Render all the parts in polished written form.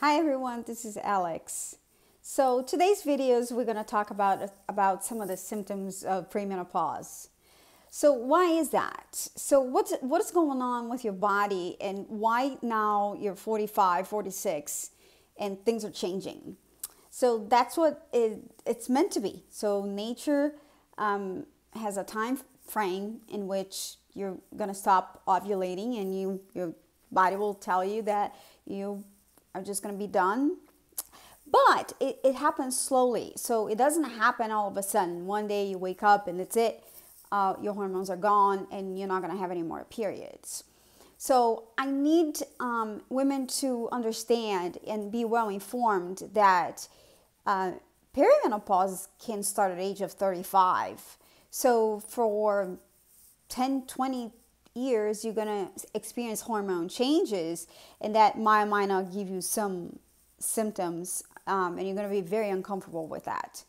Hi everyone, this is Alex. So today's videos we're going to talk about some of the symptoms of premenopause. So why is that? So what is going on with your body and why now you're 45, 46 and things are changing? So that's what it's meant to be. So nature has a time frame in which you're going to stop ovulating and your body will tell you that you are just going to be done. But it happens slowly. So it doesn't happen all of a sudden. One day you wake up and that's it. Your hormones are gone and you're not going to have any more periods. So I need women to understand and be well informed that perimenopause can start at the age of 35. So for 10, 20 years, you're going to experience hormone changes, and that might not give you some symptoms, and you're going to be very uncomfortable with that.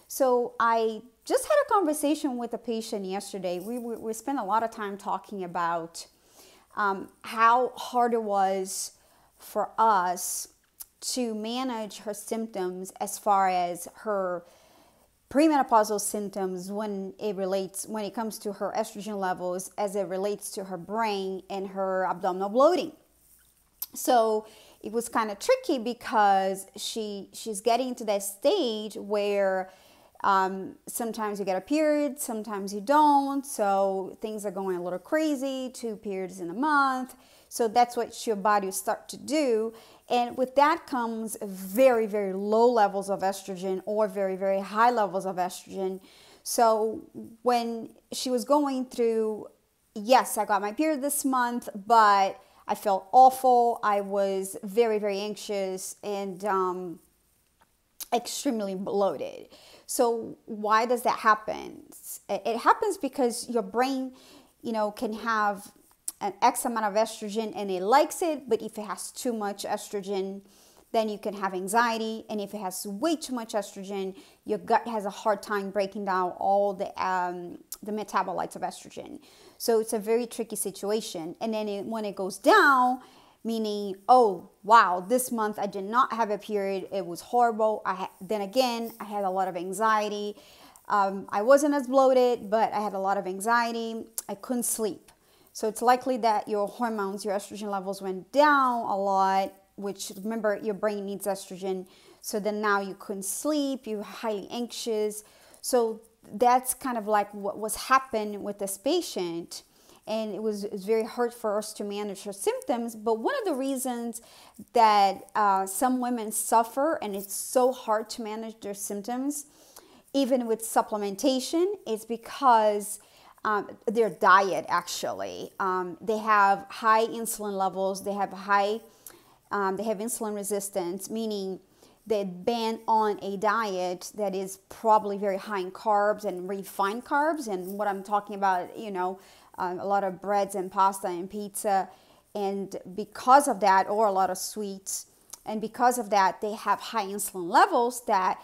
So I just had a conversation with a patient yesterday. We spent a lot of time talking about how hard it was for us to manage her symptoms as far as her premenopausal symptoms when it comes to her estrogen levels, as it relates to her brain and her abdominal bloating. So it was kind of tricky because she's getting to that stage where sometimes you get a period, sometimes you don't. So things are going a little crazy, 2 periods in a month. So that's what your body will start to do. And with that comes very, very low levels of estrogen or very, very high levels of estrogen. So when she was going through, yes, I got my period this month, but I felt awful. I was very, very anxious and extremely bloated. So why does that happen? It happens because your brain, can have an X amount of estrogen and it likes it, but if it has too much estrogen, then you can have anxiety. And if it has way too much estrogen, your gut has a hard time breaking down all the metabolites of estrogen. So it's a very tricky situation. And then when it goes down, meaning, oh, wow, this month I did not have a period. It was horrible. Then again, I had a lot of anxiety. I wasn't as bloated, but I had a lot of anxiety. I couldn't sleep. So it's likely that your hormones, your estrogen levels went down a lot, which, remember, your brain needs estrogen. So then now you couldn't sleep, you're highly anxious. So that's kind of like what was happening with this patient. And it was very hard for us to manage her symptoms. But one of the reasons that some women suffer and it's so hard to manage their symptoms, even with supplementation, is because their diet, actually. They have high insulin levels. They have insulin resistance, meaning they've been on a diet that is probably very high in carbs and refined carbs. And what I'm talking about, a lot of breads and pasta and pizza. And because of that, or a lot of sweets, and because of that, they have high insulin levels that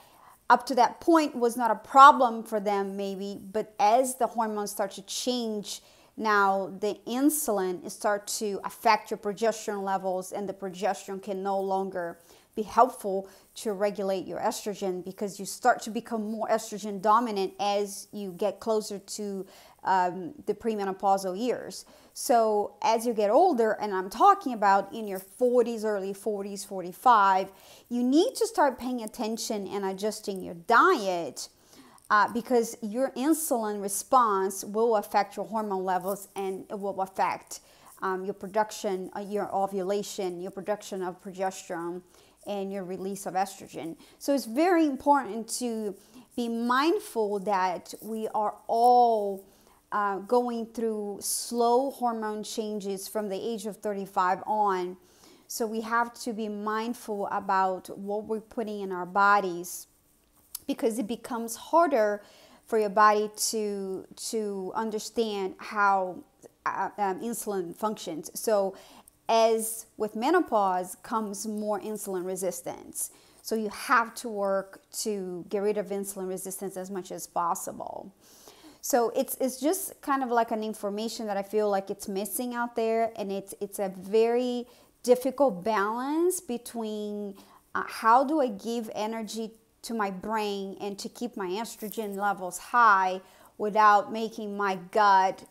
up to that point was not a problem for them maybe, but as the hormones start to change, now the insulin start to affect your progesterone levels, and the progesterone can no longer be helpful to regulate your estrogen because you start to become more estrogen dominant as you get closer to the premenopausal years. So as you get older, and I'm talking about in your 40s, early 40s, 45, you need to start paying attention and adjusting your diet because your insulin response will affect your hormone levels, and it will affect your production, your ovulation, your production of progesterone, and your release of estrogen. So it's very important to be mindful that we are all going through slow hormone changes from the age of 35 on. So we have to be mindful about what we're putting in our bodies, because it becomes harder for your body to understand how insulin functions. So as with menopause comes more insulin resistance. So you have to work to get rid of insulin resistance as much as possible. So it's just kind of like an information that I feel like it's missing out there, and it's a very difficult balance between how do I give energy to my brain and to keep my estrogen levels high without making my gut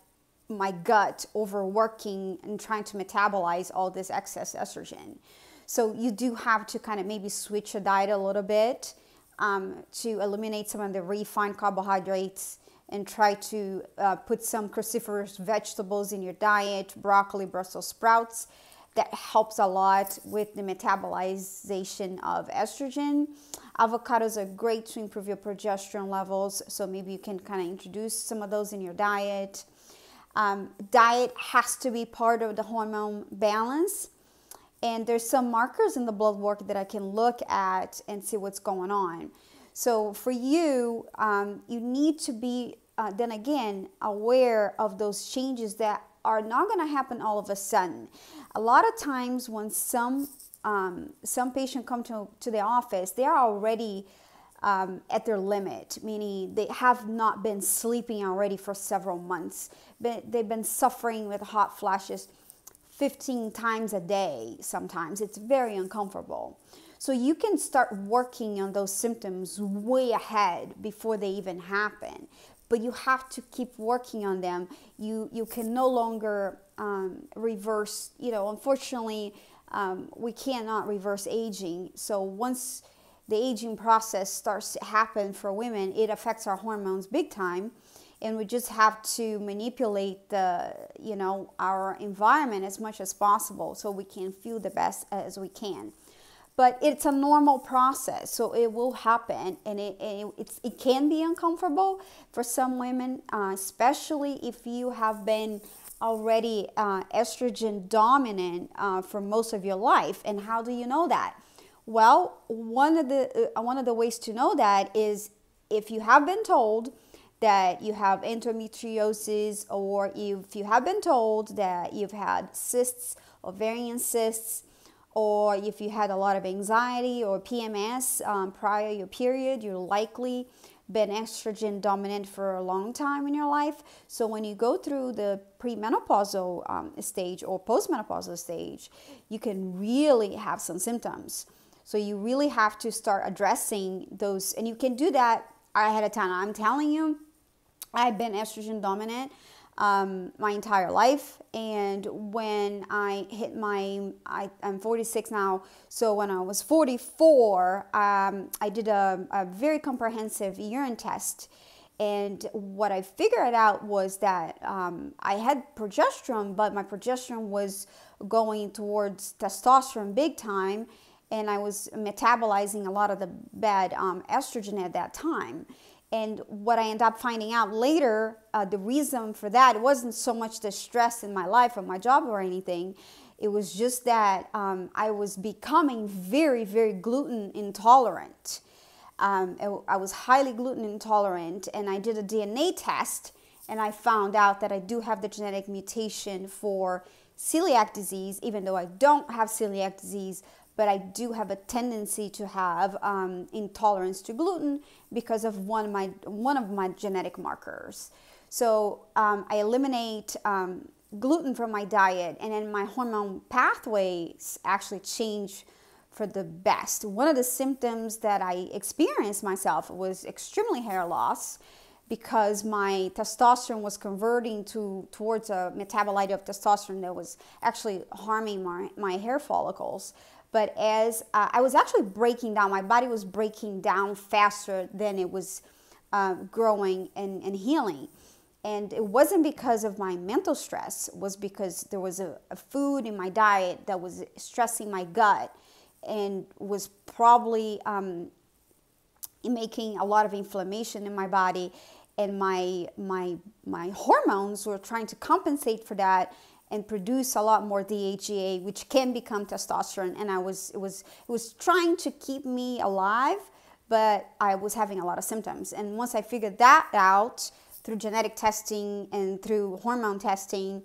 overworking and trying to metabolize all this excess estrogen. So you do have to kind of maybe switch your diet a little bit to eliminate some of the refined carbohydrates and try to put some cruciferous vegetables in your diet, broccoli, Brussels sprouts. That helps a lot with the metabolization of estrogen. Avocados are great to improve your progesterone levels, so maybe you can kind of introduce some of those in your diet. Diet has to be part of the hormone balance, and there's some markers in the blood work that I can look at and see what's going on. So for you, you need to be then again aware of those changes that are not going to happen all of a sudden. A lot of times when some patients come to the office, they are already at their limit, meaning they have not been sleeping already for several months. They've been suffering with hot flashes 15 times a day sometimes. It's very uncomfortable. So you can start working on those symptoms way ahead before they even happen. But you have to keep working on them. You can no longer reverse, unfortunately, we cannot reverse aging. So once the aging process starts to happen for women, it affects our hormones big time. And we just have to manipulate our environment as much as possible so we can feel the best as we can. But it's a normal process, so it will happen, and it can be uncomfortable for some women, especially if you have been already estrogen dominant for most of your life. And how do you know that? Well, one of the ways to know that is if you have been told that you have endometriosis, or if you have been told that you've had cysts, ovarian cysts, or if you had a lot of anxiety or PMS prior to your period, you're likely been estrogen dominant for a long time in your life. So when you go through the pre-menopausal stage or post-menopausal stage, you can really have some symptoms. So you really have to start addressing those, and you can do that ahead of time. I'm telling you, I've been estrogen dominant my entire life, and when I hit I'm 46 now, so when I was 44, I did a very comprehensive urine test, and what I figured out was that I had progesterone, but my progesterone was going towards testosterone big time, and I was metabolizing a lot of the bad estrogen at that time. And what I ended up finding out later, the reason for that, it wasn't so much the stress in my life or my job or anything. It was just that I was becoming very, very gluten intolerant. I was highly gluten intolerant, and I did a DNA test, and I found out that I do have the genetic mutation for celiac disease, even though I don't have celiac disease. But I do have a tendency to have intolerance to gluten because of one of my genetic markers. So I eliminate gluten from my diet, and then my hormone pathways actually change for the best. One of the symptoms that I experienced myself was extremely hair loss, because my testosterone was converting towards a metabolite of testosterone that was actually harming my hair follicles. But as I was actually breaking down, my body was breaking down faster than it was growing and healing. And it wasn't because of my mental stress. It was because there was a food in my diet that was stressing my gut and was probably making a lot of inflammation in my body. And my hormones were trying to compensate for that and produce a lot more DHEA, which can become testosterone. And it was trying to keep me alive, but I was having a lot of symptoms. And once I figured that out through genetic testing and through hormone testing,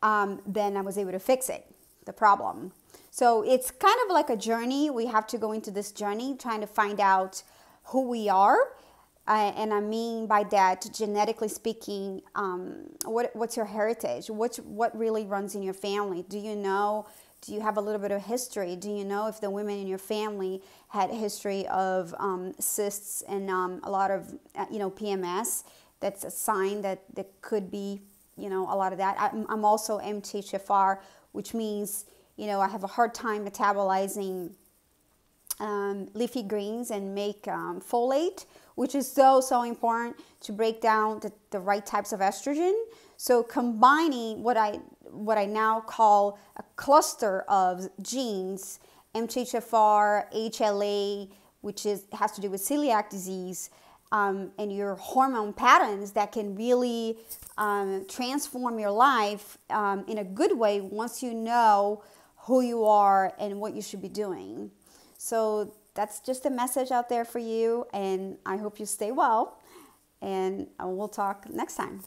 then I was able to fix it, the problem. So it's kind of like a journey. We have to go into this journey trying to find out who we are. And I mean by that, genetically speaking, what's your heritage? What really runs in your family? Do Do you have a little bit of history? Do you know if the women in your family had a history of cysts and a lot of, PMS? That's a sign that there could be, a lot of that. I'm also MTHFR, which means, I have a hard time metabolizing leafy greens and make folate, which is so important to break down the right types of estrogen. So combining what I now call a cluster of genes, MTHFR, HLA, which has to do with celiac disease, and your hormone patterns that can really transform your life in a good way once you know who you are and what you should be doing. So that's just a message out there for you, and I hope you stay well, and we'll talk next time.